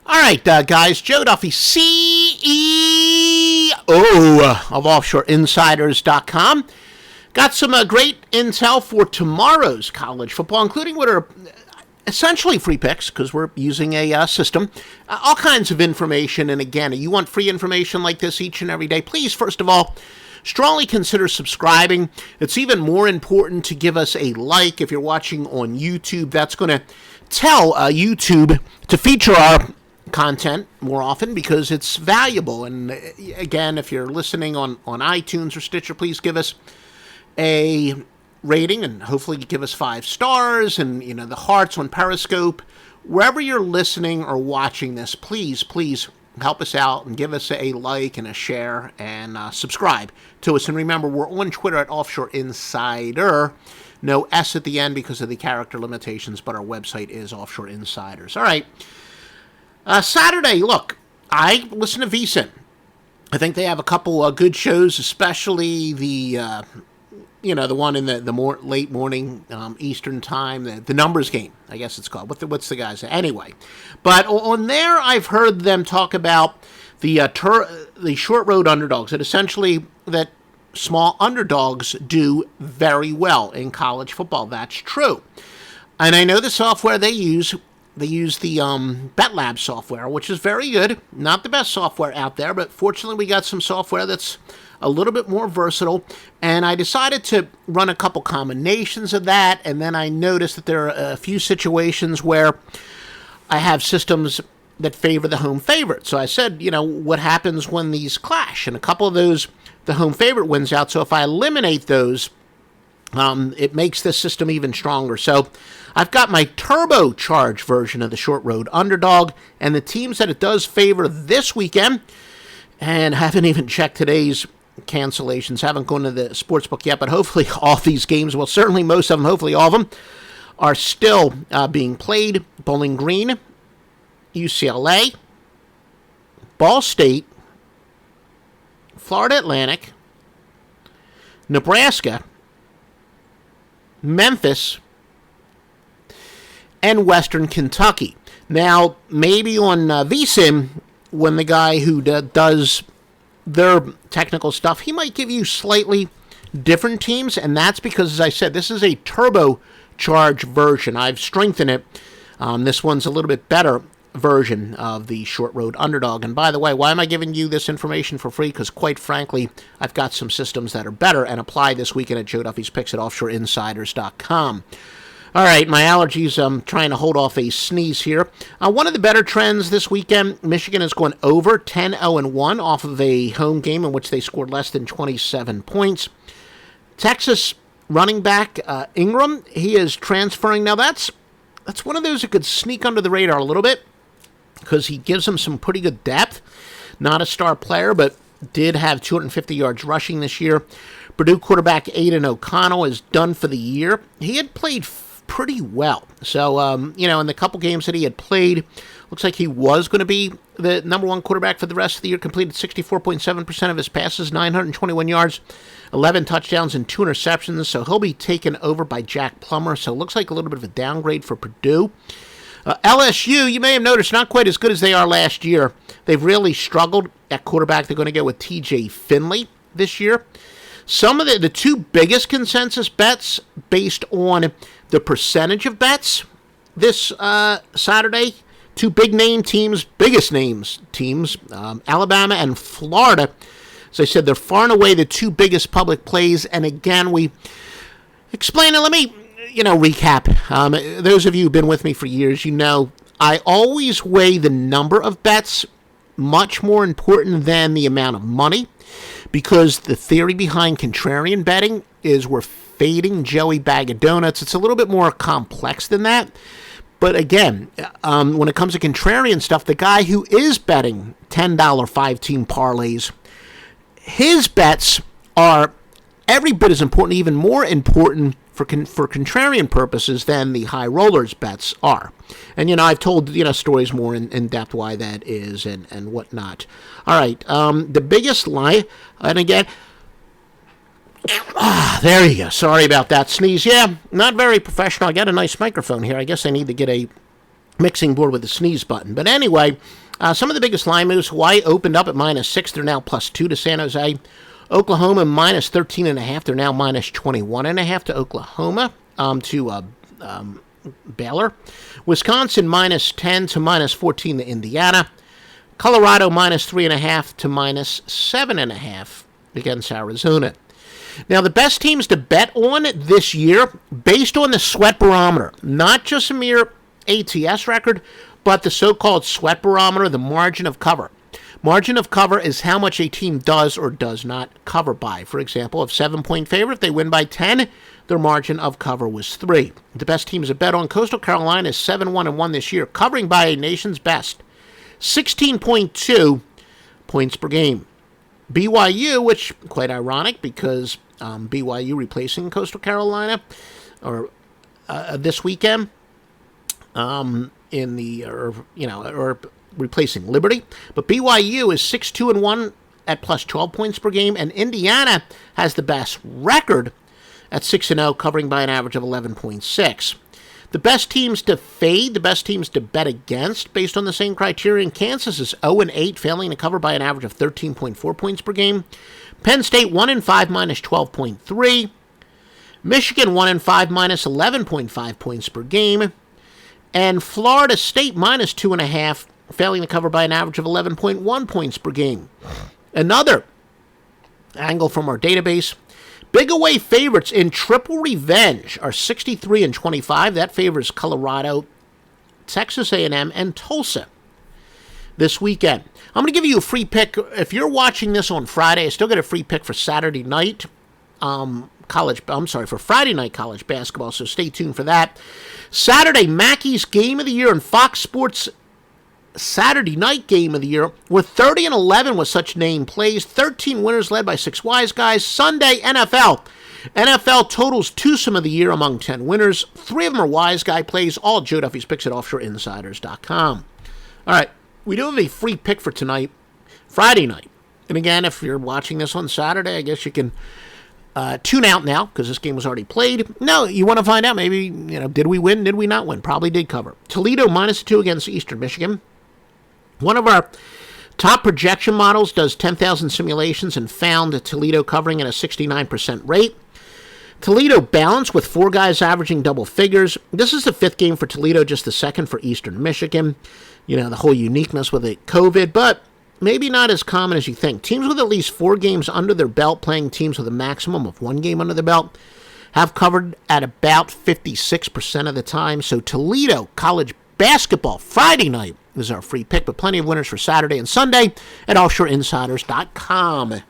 All right, guys, Joe Duffy, CEO of OffshoreInsiders.com. Got some great intel for tomorrow's college football, including what are essentially free picks, because we're using a system. All kinds of information, and again, you want free information like this each and every day, please, first of all, strongly consider subscribing. It's even more important to give us a like if you're watching on YouTube. That's going to tell YouTube to feature our content more often because it's valuable. And again, if you're listening on iTunes or Stitcher, please give us a rating and hopefully give us 5 stars and the hearts on Periscope. Wherever you're listening or watching this, please help us out and give us a like and a share and subscribe to us. And remember, we're on Twitter at Offshore Insider. No S at the end because of the character limitations, but our website is Offshore Insiders. All right. Saturday, look, I listen to VSiN. I think they have a couple good shows, especially the one in the late morning Eastern time, the numbers game, I guess it's called. What's the guy's anyway? But on there, I've heard them talk about the short road underdogs. That essentially that small underdogs do very well in college football. That's true, and I know the software they use. They use the BetLab software, which is very good. Not the best software out there, but fortunately we got some software that's a little bit more versatile. And I decided to run a couple combinations of that, and then I noticed that there are a few situations where I have systems that favor the home favorite. So I said, what happens when these clash? And a couple of those, the home favorite wins out. So if I eliminate those, it makes this system even stronger. So I've got my turbocharged version of the short road underdog, and the teams that it does favor this weekend, and haven't even checked today's cancellations, haven't gone to the sportsbook yet, but hopefully all these games, well, certainly most of them, hopefully all of them, are still being played. Bowling Green, UCLA, Ball State, Florida Atlantic, Nebraska, Memphis, and Western Kentucky. Now, maybe on VSiN, when the guy who does their technical stuff, he might give you slightly different teams, and that's because, as I said, this is a turbocharged version. I've strengthened it. This one's a little bit better version of the short road underdog. And by the way, why am I giving you this information for free? Because quite frankly, I've got some systems that are better and apply this weekend at Joe Duffy's Picks at OffshoreInsiders.com. All right, my allergies, I'm trying to hold off a sneeze here. One of the better trends this weekend, Michigan has gone over 10-0-1 off of a home game in which they scored less than 27 points. Texas running back Ingram, he is transferring. Now, that's one of those that could sneak under the radar a little bit because he gives them some pretty good depth. Not a star player, but did have 250 yards rushing this year. Purdue quarterback Aiden O'Connell is done for the year. He had played pretty well. So, in the couple games that he had played, looks like he was going to be the number one quarterback for the rest of the year. Completed 64.7% of his passes, 921 yards, 11 touchdowns, and 2 interceptions. So he'll be taken over by Jack Plummer. So it looks like a little bit of a downgrade for Purdue. LSU, you may have noticed, not quite as good as they are last year. They've really struggled at quarterback. They're going to go with TJ Finley this year. Some of the two biggest consensus bets based on the percentage of bets this Saturday, two big name teams, biggest names teams, Alabama and Florida. As I said, they're far and away the two biggest public plays. And again, we explain it. Let me, recap. Those of you who've been with me for years, I always weigh the number of bets much more important than the amount of money. Because the theory behind contrarian betting is we're fading Joey Bag of Donuts. It's a little bit more complex than that. But again, when it comes to contrarian stuff, the guy who is betting $10 5-team parlays, his bets are every bit as important, even more important for contrarian purposes than the high rollers bets are. And, I've told, stories more in depth why that is and whatnot. All right, the biggest lie, and again, there you go. Sorry about that sneeze. Yeah, not very professional. I got a nice microphone here. I guess I need to get a mixing board with the sneeze button. But anyway, some of the biggest line moves. Hawaii opened up at -6. They're now +2 to San Jose. Oklahoma -13.5. They're now -21.5 to Oklahoma, to Baylor. Wisconsin -10 to -14 to Indiana. Colorado -3.5 to -7.5 against Arizona. Now, the best teams to bet on this year, based on the sweat barometer, not just a mere ATS record, but the so-called sweat barometer, the margin of cover. Margin of cover is how much a team does or does not cover by. For example, if 7-point favorite, if they win by 10, their margin of cover was 3. The best teams to bet on, Coastal Carolina is 7-1-1 this year, covering by a nation's best 16.2 points per game. BYU, which quite ironic because BYU replacing Coastal Carolina or this weekend or replacing Liberty, but BYU is 6-2-1 at +12 points per game, and Indiana has the best record at 6-0, covering by an average of 11.6. The best teams to fade, the best teams to bet against, based on the same criterion, Kansas is 0-8, failing to cover by an average of 13.4 points per game. Penn State 1-5, -12.3. Michigan 1-5, -11.5 points per game. And Florida State -2.5, failing to cover by an average of 11.1 points per game. Another angle from our database. Big away favorites in triple revenge are 63-25. That favors Colorado, Texas A&M, and Tulsa this weekend. I'm going to give you a free pick. If you're watching this on Friday, I still get a free pick for Saturday night for Friday night college basketball, so stay tuned for that. Saturday, Mackey's Game of the Year and Fox Sports Saturday night Game of the Year, with 30-11 with such name plays, 13 winners led by 6 wise guys. Sunday, NFL. NFL totals twosome of the year among 10 winners. 3 of them are wise guy plays, all Joe Duffy's picks at offshoreinsiders.com. All right, we do have a free pick for tonight, Friday night. And again, if you're watching this on Saturday, I guess you can tune out now because this game was already played. No, you want to find out maybe, did we win? Did we not win? Probably did cover. Toledo -2 against Eastern Michigan. One of our top projection models does 10,000 simulations and found Toledo covering at a 69% rate. Toledo balanced with 4 guys averaging double figures. This is the 5th game for Toledo, just the 2nd for Eastern Michigan. The whole uniqueness with it, COVID, but maybe not as common as you think. Teams with at least 4 games under their belt playing teams with a maximum of 1 game under their belt have covered at about 56% of the time. So Toledo college basketball Friday night is our free pick, but plenty of winners for Saturday and Sunday at offshoreinsiders.com.